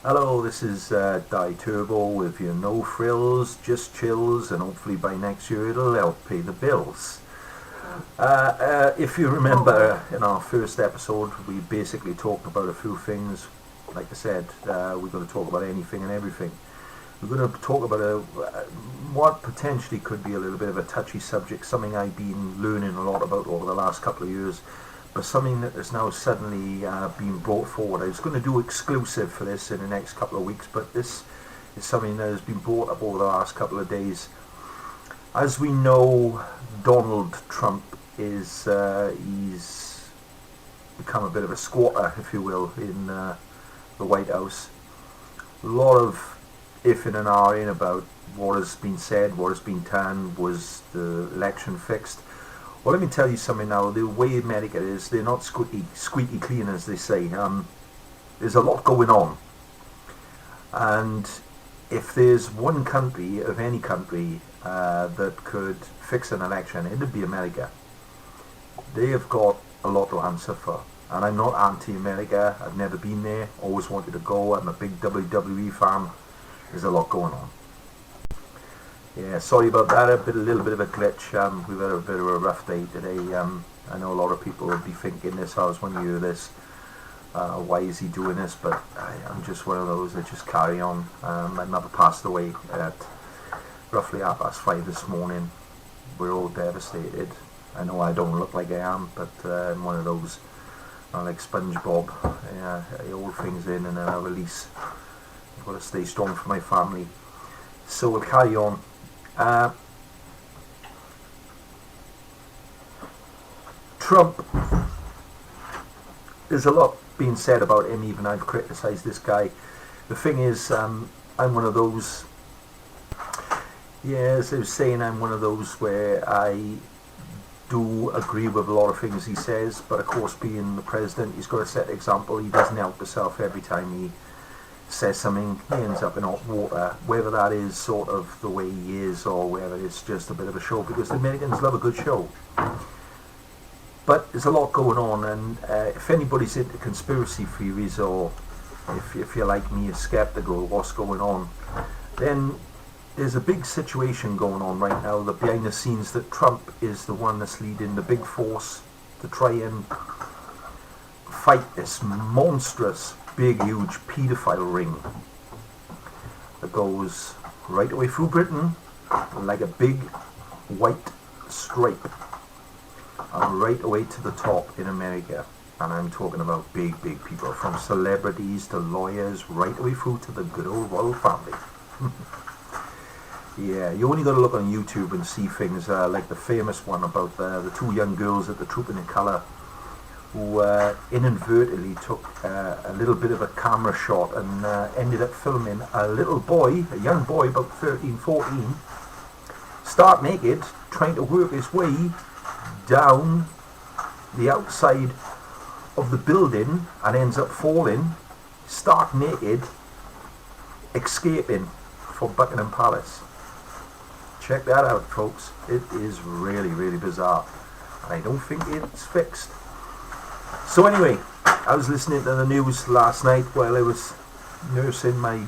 Hello, this is Die Turbo with your no frills, just chills, and hopefully by next year it'll help pay the bills. If you remember in our first episode, we basically talked about a few things. Like I said, we're going to talk about anything and everything. We're going to talk about what potentially could be a little bit of a touchy subject, something I've been learning a lot about over the last couple of years, but something that has now suddenly been brought forward. I was going to do exclusive for this in the next couple of weeks, but this is something that has been brought up over the last couple of days. As we know, Donald Trump is he's become a bit of a squatter, if you will, in the White House. A lot of if and ahhing about what has been said, what has been done, was the election fixed. Well, let me tell you something now. The way America is, they're not squeaky clean, as they say. There's a lot going on. And if there's one country, of any country, that could fix an election, it would be America. They have got a lot to answer for. And I'm not anti-America. I've never been there. Always wanted to go. I'm a big WWE fan. There's a lot going on. Yeah, sorry about that. A little bit of a glitch. We've had a bit of a rough day today. I know a lot of people will be thinking this. I was when you hear this. Why is he doing this? But I'm just one of those that just carry on. My mother passed away at roughly 5:30 this morning. We're all devastated. I know I don't look like I am, but I'm one of those. Like SpongeBob. I hold things in and then I release. I've got to stay strong for my family. So we'll carry on. Trump, there's a lot being said about him. Even I've criticised this guy. The thing is, I'm one of those, as I was saying, I'm one of those where I do agree with a lot of things he says, but of course, being the president, he's got to set an example. He doesn't help himself. Every time he says something, he ends up in hot water, whether that is sort of the way he is or whether it's just a bit of a show, because the Americans love a good show. But there's a lot going on, and if anybody's into conspiracy theories, or if you're like me, is skeptical of what's going on, then there's a big situation going on right now, that behind the scenes, that Trump is the one that's leading the big force to try and fight this monstrous, big, huge paedophile ring that goes right away through Britain like a big white stripe and right away to the top in America. And I'm talking about big people, from celebrities to lawyers, right away through to the good old royal family. Yeah, you only got to look on YouTube and see things like the famous one about the two young girls at the Trooping in Colour, who inadvertently took a little bit of a camera shot and ended up filming a little boy, a young boy about 13, 14, stark naked, trying to work his way down the outside of the building and ends up falling, stark naked, escaping from Buckingham Palace. Check that out, folks. It is really bizarre. I don't think it's fixed. So anyway, I was listening to the news last night while I was nursing my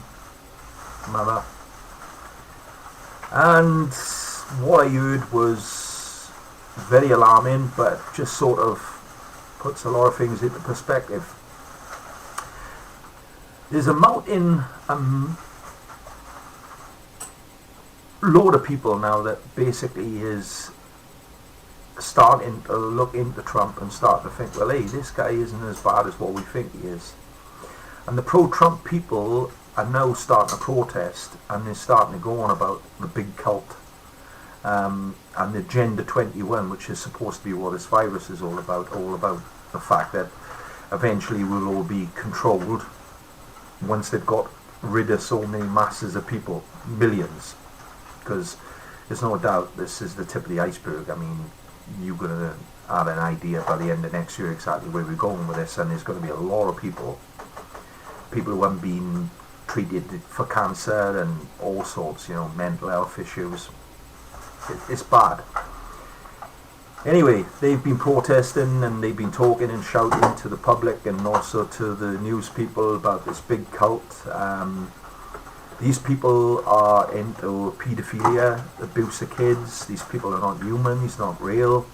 mother, and what I heard was very alarming, but just sort of puts a lot of things into perspective. There's a mountain load of people now that basically is starting to look into Trump and start to think, well, hey, this guy isn't as bad as what we think he is. And the pro-Trump people are now starting to protest, and they're starting to go on about the big cult and the Agenda 21, which is supposed to be what this virus is all about the fact that eventually we'll all be controlled once they've got rid of so many masses of people, millions. Because there's no doubt this is the tip of the iceberg. I mean, you're going to have an idea by the end of next year exactly where we're going with this, and there's going to be a lot of people who haven't been treated for cancer and all sorts, mental health issues. It's bad. Anyway, they've been protesting and they've been talking and shouting to the public and also to the news people about this big cult. These people are into paedophilia, abuse of kids. These people are not human, he's not real.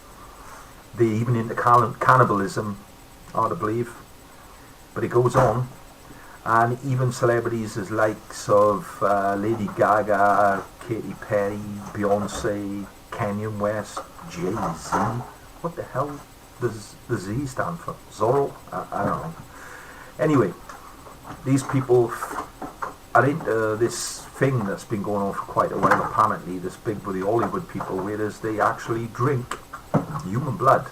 They're even into cannibalism, hard to believe. But it goes on. And even celebrities as likes of Lady Gaga, Katy Perry, Beyonce, Kanye West, Jay-Z. What the hell does the Z stand for? Zorro? I don't know. Anyway, these people are into this thing that's been going on for quite a while, apparently, this big with the Hollywood people, whereas they actually drink human blood.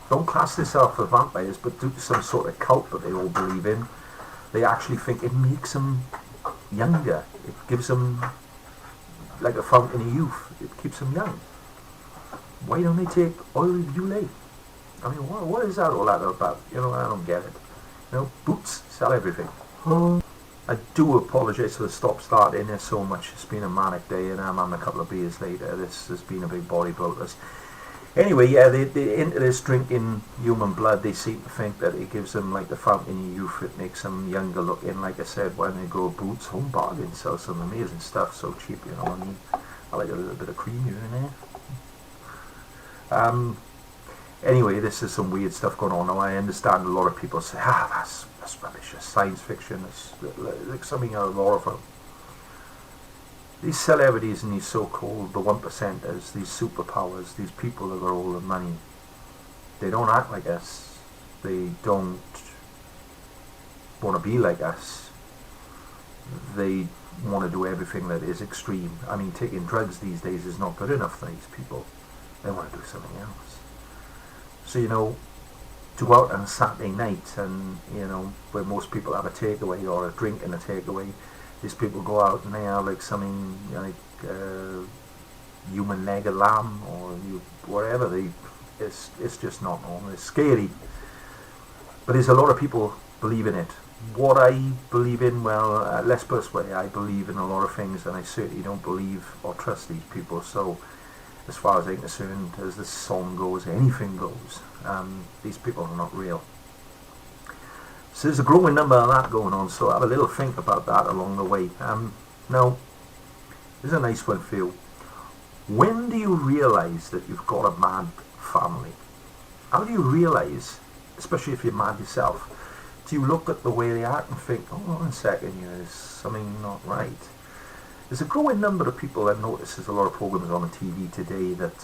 Don't class this out for vampires, but due to some sort of cult that they all believe in, they actually think it makes them younger. It gives them like a fountain of youth. It keeps them young. Why don't they take oil of Ulay? I mean, what is that all that about? You know, I don't get it. You know, Boots sell everything. I do apologise for the stop-start in there so much. It's been a manic day and I'm having a couple of beers later. This has been a big body bloaters. Anyway, yeah, they're into this drinking human blood. They seem to think that it gives them like the fountain of youth. It makes them younger looking. Like I said, when they go Boots, Home Bargain sells some amazing stuff, so cheap, you know what I mean? I like a little bit of cream here and there. Anyway, this is some weird stuff going on now. I understand a lot of people say, that's rubbish, it's science fiction, it's like something out of horror film. These celebrities and these so-called the 1%ers, these superpowers, these people that got all the money, they don't act like us. They don't want to be like us. They want to do everything that is extreme. I mean, taking drugs these days is not good enough for these people. They want to do something else. So, you know, to go out on Saturday night and, you know, where most people have a takeaway or a drink and a takeaway, these people go out and they have like something like human leg of lamb or whatever. It's just not normal. It's scary. But there's a lot of people believe in it. What I believe in, well, let's put it this way, I believe in a lot of things and I certainly don't believe or trust these people. So as far as I'm concerned, as the song goes, anything goes. These people are not real. So there's a growing number of that going on, so have a little think about that along the way. Now, here's a nice one for you. When do you realise that you've got a mad family? How do you realise, especially if you're mad yourself, do you look at the way they act and think, oh, hold on a second, there's something not right? There's a growing number of people that notices a lot of programs on the TV today that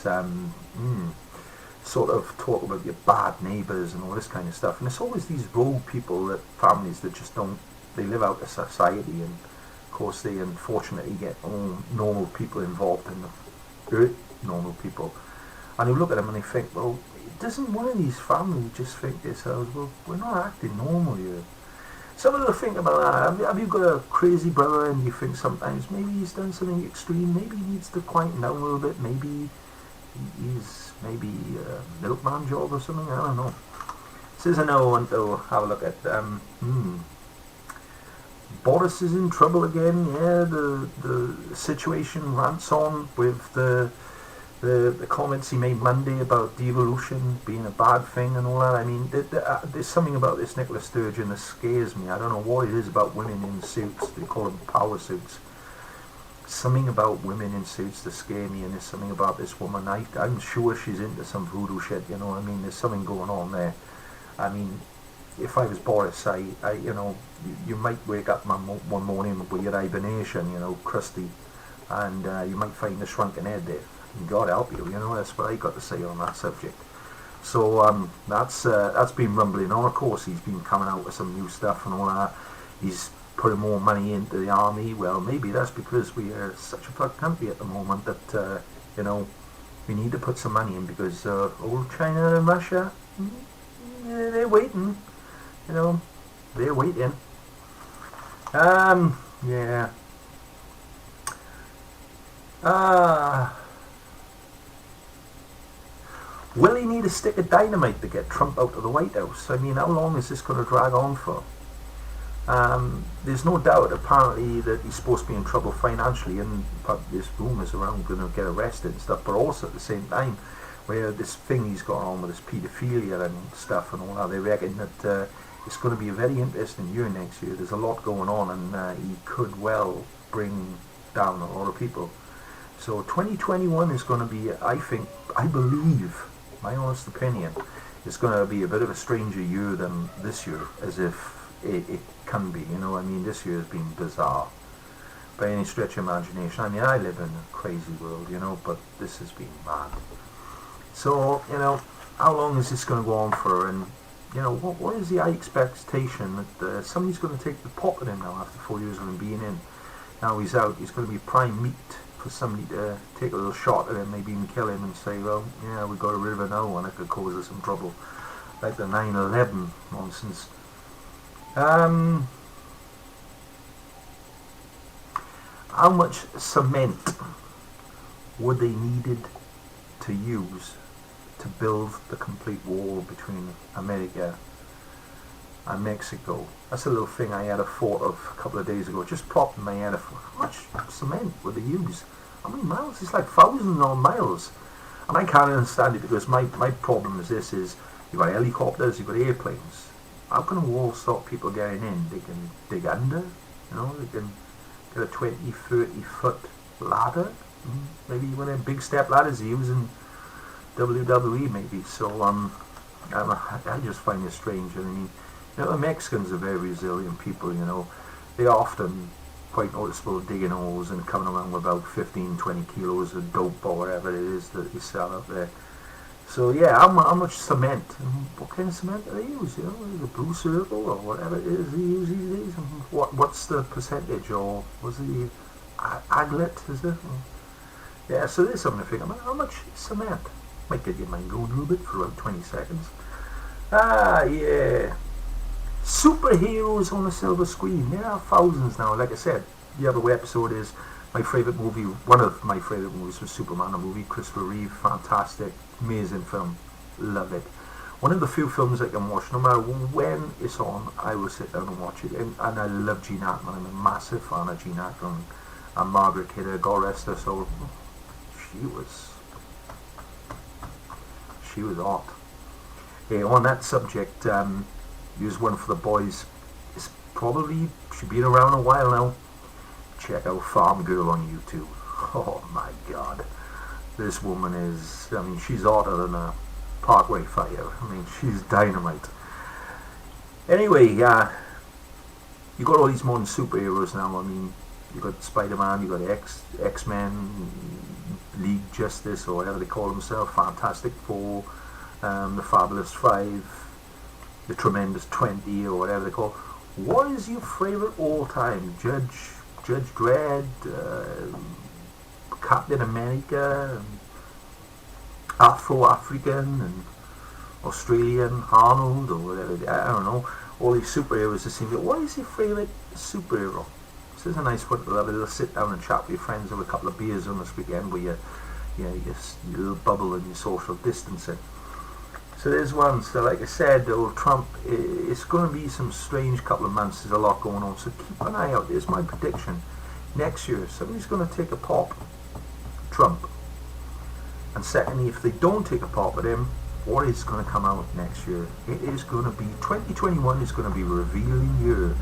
sort of talk about your bad neighbours and all this kind of stuff. And it's always these rogue people, that families that just don't, they live out of society, and of course they unfortunately get all normal people involved in the hurt normal people. And you look at them and they think, well, doesn't one of these families just think to themselves, well, we're not acting normal here? Some of them think about that. Have you got a crazy brother and you think sometimes maybe he's done something extreme, maybe he needs to quieten down a little bit, maybe he's maybe a milkman job or something, I don't know. Says I know, I want to have a look at Boris is in trouble again. Yeah, the situation rants on with the comments he made Monday about devolution being a bad thing and all that. I mean, there's something about this Nicola Sturgeon that scares me. I don't know what it is about women in suits. They call them power suits. Something about women in suits that scare me, and there's something about this woman. I'm sure she's into some voodoo shit, you know what I mean? There's something going on there. I mean, if I was Boris, you know, you might wake up one morning with your hibernation, you know, crusty, and you might find a shrunken head there. God help you, you know, that's what I got to say on that subject. So that's been rumbling on. Of course, he's been coming out with some new stuff and all that. He's putting more money into the army. Well, maybe that's because we are such a fucked country at the moment that, you know, we need to put some money in because old China and Russia, they're waiting, you know, they're waiting. Yeah. Will he need a stick of dynamite to get Trump out of the White House? I mean, how long is this going to drag on for? There's no doubt, apparently, that he's supposed to be in trouble financially, and there's rumours around going to get arrested and stuff, but also at the same time, where this thing he's got on with this paedophilia and stuff and all that. They reckon that it's going to be a very interesting year next year. There's a lot going on, and he could well bring down a lot of people. So 2021 is going to be, I believe, my honest opinion, it's going to be a bit of a stranger year than this year, as if it can be. You know, I mean, this year has been bizarre by any stretch of imagination. I mean, I live in a crazy world, you know, but this has been mad. So, you know, how long is this going to go on for? And, you know, what is the expectation that somebody's going to take the pop at him now after 4 years of him being in? Now he's out, he's going to be prime meat for somebody to take a little shot at him, maybe even kill him and say, well, yeah, we got rid of it now and it could cause us some trouble. Like the 9/11 nonsense. How much cement would they needed to use to build the complete wall between America and Mexico? That's a little thing I had a thought of a couple of days ago. It just popped in my head. How much cement would they use? How many miles? It's like thousands of miles. And I can't understand it, because my problem is this: is you've got helicopters, you've got airplanes. How can a wall stop people getting in? They can dig under, you know, they can get a 20, 30 foot ladder. Maybe one of them big step ladders they use in WWE maybe. So I just find it strange. I mean, you know, the Mexicans are very resilient people, you know. They're often quite noticeable digging holes and coming around with about 15, 20 kilos of dope or whatever it is that you sell out there. So yeah, how much cement? What kind of cement do they use? You know, the Blue Circle or whatever it is they use these days. And what's the percentage, or was the aglet? Is it? Yeah, so there's something to think about. How much cement? Might get your mind going a little bit for about 20 seconds. Yeah. Superheroes on the silver screen. There are thousands now. Like I said, the other episode is my favourite movie. One of my favourite movies was Superman, a movie. Christopher Reeve, fantastic, amazing film. Love it. One of the few films I can watch, no matter when it's on, I will sit down and watch it. And I love Gene Hackman. I'm a massive fan of Gene Hackman. And Margaret Kidder, God rest her soul. She was hot. Hey, on that subject, here's one for the boys. It's probably, she's been around a while now. Check out Farm Girl on YouTube. Oh my God. This woman is, I mean, she's hotter than a Parkway fire. I mean, she's dynamite. Anyway, you got all these modern superheroes now. I mean, you got Spider-Man, you got X-Men, League Justice, or whatever they call themselves, Fantastic Four, the Fabulous Five, the Tremendous 20, or whatever they call. What is your favorite all-time? Judge Dredd, Captain America, Afro-African, and Australian Arnold, or whatever. I don't know. All these superheroes that seem to. What is your favorite superhero? This is a nice one to have a little sit down and chat with your friends over a couple of beers on this weekend, where your little bubble and your social distancing. So there's one. So like I said, old Trump, it's going to be some strange couple of months. There's a lot going on. So keep an eye out. There's my prediction. Next year, somebody's going to take a pop at Trump. And secondly, if they don't take a pop at him, what is going to come out next year? It is going to be, 2021 is going to be a revealing year.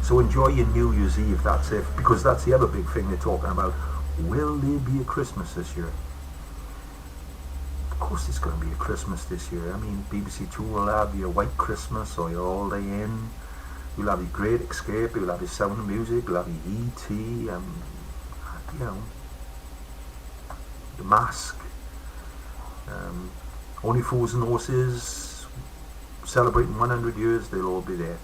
So enjoy your New Year's Eve, that's it. Because that's the other big thing they're talking about. Will there be a Christmas this year? Of course there's going to be a Christmas this year. I mean, BBC Two will have your White Christmas or your All Day In. You'll have your Great Escape, you'll have your Sound of Music, you'll have your E.T., you know, The Mask, Only Fools and Horses, celebrating 100 years, they'll all be there.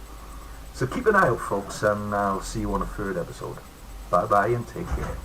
So keep an eye out, folks, and I'll see you on a third episode. Bye-bye and take care.